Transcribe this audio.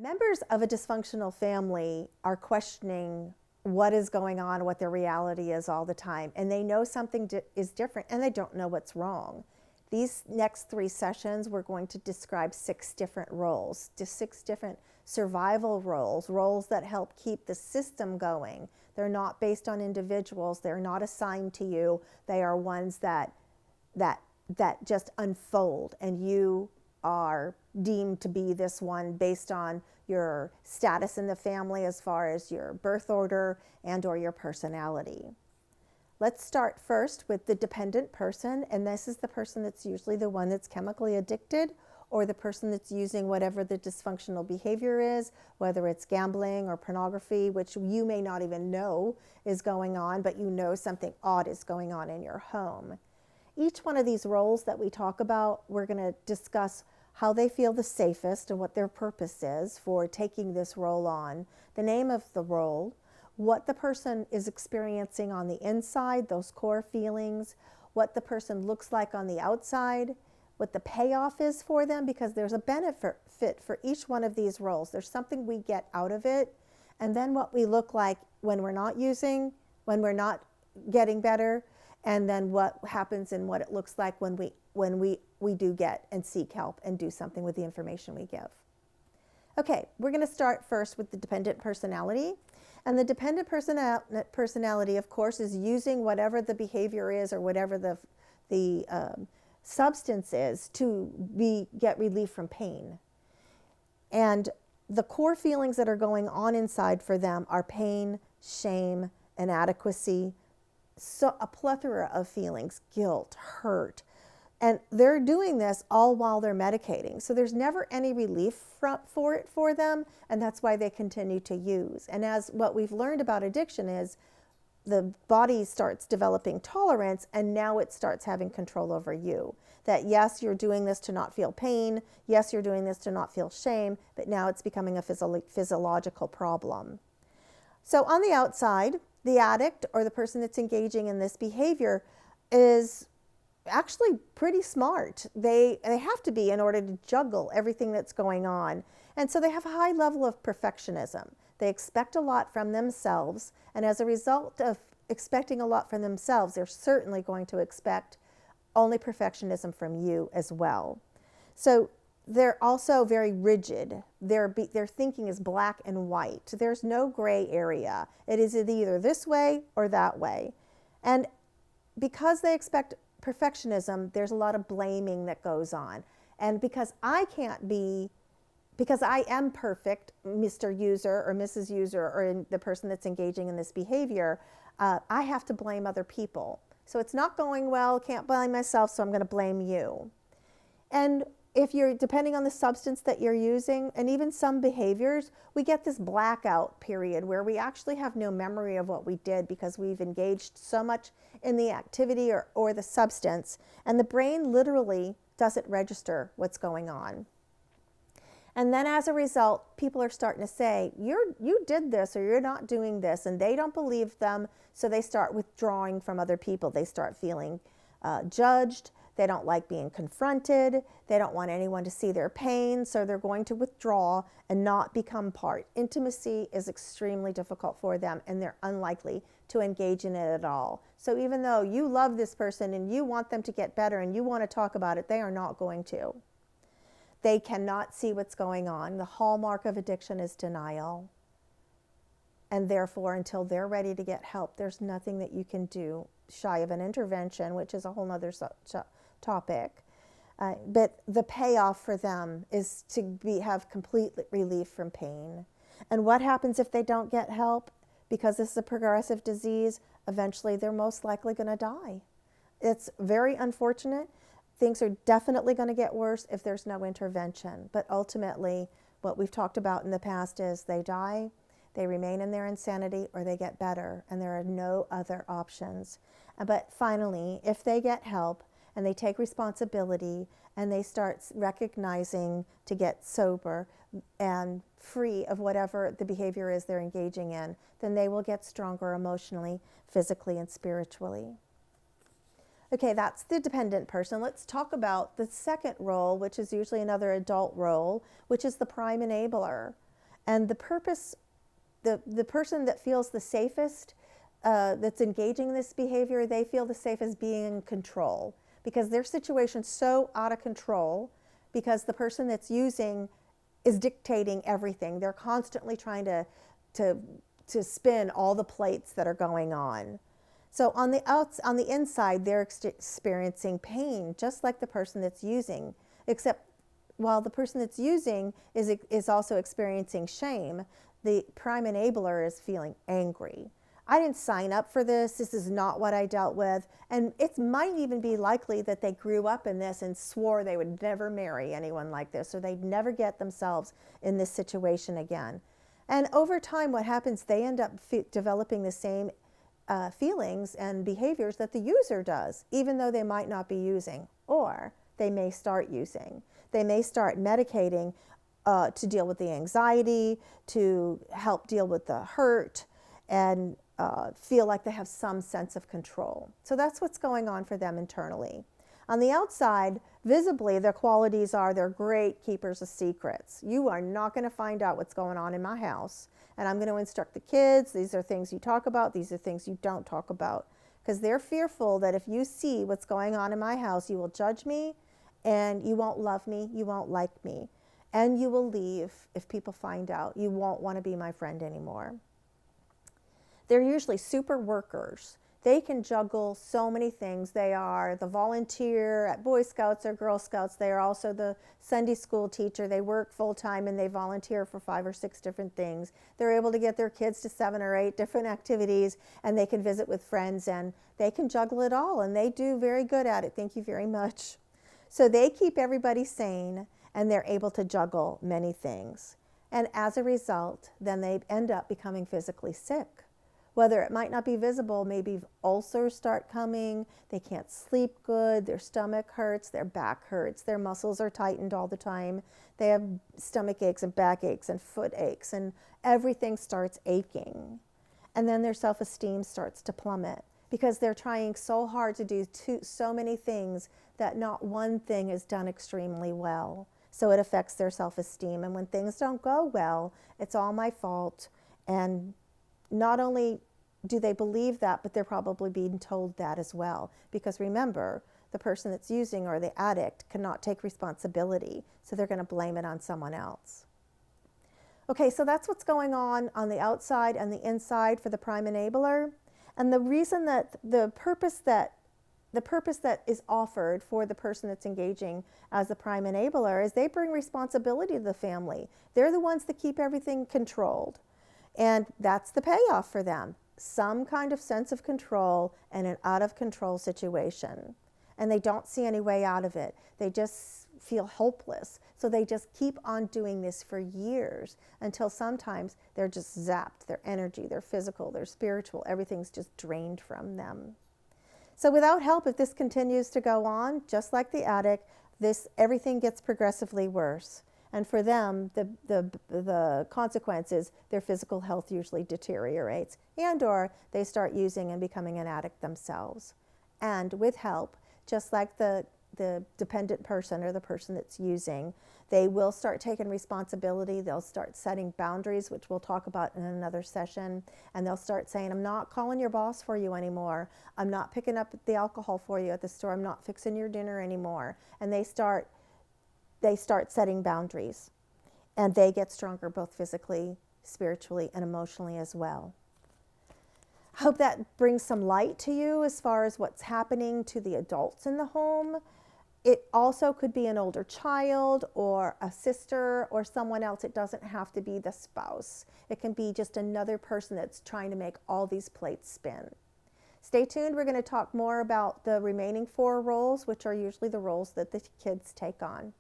Members of a dysfunctional family are questioning what is going on, what their reality is all the time, and they know something is different and they don't know what's wrong. These next 3 sessions, we're going to describe 6 different roles, just 6 different survival roles, roles that help keep the system going. They're not based on individuals, they're not assigned to you, they are ones that just unfold, and you are deemed to be this one based on your status in the family as far as your birth order and or your personality. Let's start first with the dependent person, and this is the person that's usually the one that's chemically addicted, or the person that's using whatever the dysfunctional behavior is, whether it's gambling or pornography, which you may not even know is going on, but you know something odd is going on in your home. Each one of these roles that we talk about, we're going to discuss how they feel the safest and what their purpose is for taking this role on, the name of the role, what the person is experiencing on the inside, those core feelings, what the person looks like on the outside, what the payoff is for them, because there's a benefit for each one of these roles. There's something we get out of it, and then what we look like when we're not using, when we're not getting better, and then what happens and what it looks like when we do get and seek help and do something with the information we give. Okay, we're going to start first with the dependent personality. And the dependent personality, of course, is using whatever the behavior is or whatever the substance is to get relief from pain. And the core feelings that are going on inside for them are pain, shame, inadequacy, so a plethora of feelings, guilt, hurt. And they're doing this all while they're medicating. So there's never any relief for it for them, and that's why they continue to use. And as what we've learned about addiction is the body starts developing tolerance, and now it starts having control over you. That yes, you're doing this to not feel pain, yes, you're doing this to not feel shame, but now it's becoming a physiological problem. So on the outside, the addict or the person that's engaging in this behavior is actually pretty smart. They have to be in order to juggle everything that's going on. And so they have a high level of perfectionism. They expect a lot from themselves, and as a result of expecting a lot from themselves, they're certainly going to expect only perfectionism from you as well. So they're also very rigid. Their thinking is black and white. There's no gray area. It is either this way or that way. And because they expect perfectionism, there's a lot of blaming that goes on. And because I am perfect, Mr. User or Mrs. User, or the person that's engaging in this behavior, I have to blame other people. So it's not going well, can't blame myself, so I'm going to blame you. And if you're, depending on the substance that you're using, and even some behaviors, we get this blackout period where we actually have no memory of what we did because we've engaged so much in the activity or the substance, and the brain literally doesn't register what's going on. And then as a result, people are starting to say, you did this or you're not doing this, and they don't believe them, so they start withdrawing from other people. They start feeling judged. They don't like being confronted. They don't want anyone to see their pain, so they're going to withdraw and not become part. Intimacy is extremely difficult for them, and they're unlikely to engage in it at all. So even though you love this person and you want them to get better and you want to talk about it, they are not going to. They cannot see what's going on. The hallmark of addiction is denial. And therefore, until they're ready to get help, there's nothing that you can do shy of an intervention, which is a whole other topic. But the payoff for them is to have complete relief from pain. And what happens if they don't get help? Because this is a progressive disease, eventually they're most likely going to die. It's very unfortunate. Things are definitely going to get worse if there's no intervention. But ultimately, what we've talked about in the past is they die, they remain in their insanity, or they get better, and there are no other options. But finally, if they get help and they take responsibility and they start recognizing to get sober and free of whatever the behavior is they're engaging in, then they will get stronger emotionally, physically, and spiritually. Okay, that's the dependent person. Let's talk about the second role, which is usually another adult role, which is the prime enabler. And the purpose, the person that feels the safest, that's engaging in this behavior, they feel the safest being in control because their situation's so out of control because the person that's using is dictating everything. They're constantly trying to spin all the plates that are going on. So on the inside, they're experiencing pain, just like the person that's using, except while the person that's using is also experiencing shame, the prime enabler is feeling angry. I didn't sign up for this. This is not what I dealt with. And it might even be likely that they grew up in this and swore they would never marry anyone like this, or they'd never get themselves in this situation again. And over time, what happens, they end up developing the same feelings and behaviors that the user does, even though they might not be using, or they may start using. They may start medicating to deal with the anxiety, to help deal with the hurt, and feel like they have some sense of control. So that's what's going on for them internally. On the outside, visibly, their qualities are they're great keepers of secrets. You are not going to find out what's going on in my house. And I'm going to instruct the kids. These are things you talk about. These are things you don't talk about. Because they're fearful that if you see what's going on in my house, you will judge me and you won't love me, you won't like me. And you will leave if people find out. You won't want to be my friend anymore. They're usually super workers. They can juggle so many things. They are the volunteer at Boy Scouts or Girl Scouts. They are also the Sunday school teacher. They work full time and they volunteer for 5 or 6 different things. They're able to get their kids to 7 or 8 different activities, and they can visit with friends, and they can juggle it all, and they do very good at it. Thank you very much. So they keep everybody sane, and they're able to juggle many things. And as a result, then they end up becoming physically sick. Whether it might not be visible, maybe ulcers start coming, they can't sleep good, their stomach hurts, their back hurts, their muscles are tightened all the time, they have stomach aches and back aches and foot aches, and everything starts aching. And then their self-esteem starts to plummet because they're trying so hard to do so many things that not one thing is done extremely well. So it affects their self-esteem. And when things don't go well, it's all my fault. And not only do they believe that, but they're probably being told that as well. Because remember, the person that's using or the addict cannot take responsibility, so they're going to blame it on someone else. Okay, so that's what's going on the outside and the inside for the prime enabler. And the reason that the purpose that is offered for the person that's engaging as the prime enabler is they bring responsibility to the family. They're the ones that keep everything controlled. And that's the payoff for them. Some kind of sense of control in an out of control situation. And they don't see any way out of it. They just feel hopeless. So they just keep on doing this for years until sometimes they're just zapped. Their energy, their physical, their spiritual, everything's just drained from them. So without help, if this continues to go on, just like the addict, everything gets progressively worse. And for them, the consequence is their physical health usually deteriorates, and or they start using and becoming an addict themselves. And with help, just like the dependent person or the person that's using, they will start taking responsibility. They'll start setting boundaries, which we'll talk about in another session. And they'll start saying, I'm not calling your boss for you anymore. I'm not picking up the alcohol for you at the store. I'm not fixing your dinner anymore. And they start setting boundaries, and they get stronger both physically, spiritually, and emotionally as well. I hope that brings some light to you as far as what's happening to the adults in the home. It also could be an older child or a sister or someone else. It doesn't have to be the spouse. It can be just another person that's trying to make all these plates spin. Stay tuned. We're going to talk more about the remaining 4 roles, which are usually the roles that the kids take on.